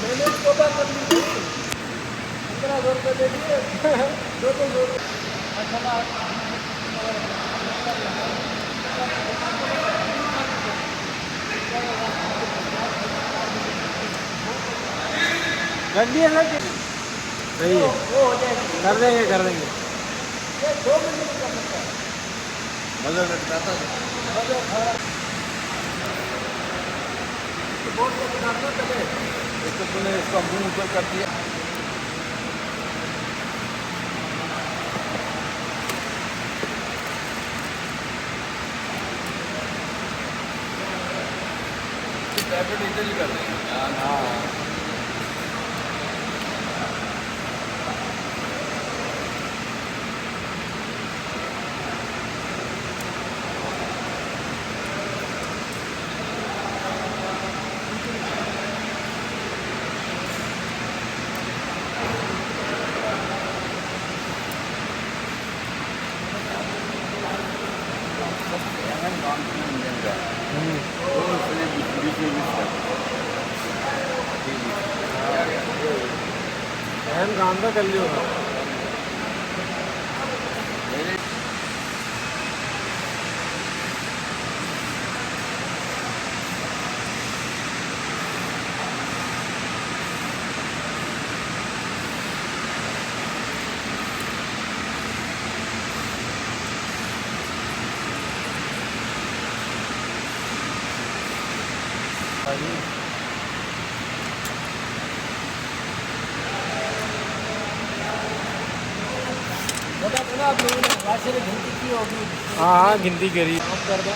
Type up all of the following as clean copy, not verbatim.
मैंने तोबा कर ली भाई, 1500 रुपये दे दिए। दो गड्डी है सर, सही है, वो हो जाएगी। कर देंगे कर देंगे। ये 2 मिनट में कर सकता है। मजा लगता था। बोर्ड को बिठाना चले। एक तो तूने इसका मुंह ऊपर कर दिया। टैबलेट इधर ही कर देंगे। हाँ अहम काम तो कर लियो। बता दो ना आप लोगों ने राशि में गिनती की होगी। हाँ हाँ गिनती करी। आप कर दो।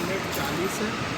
मिनट 40 है।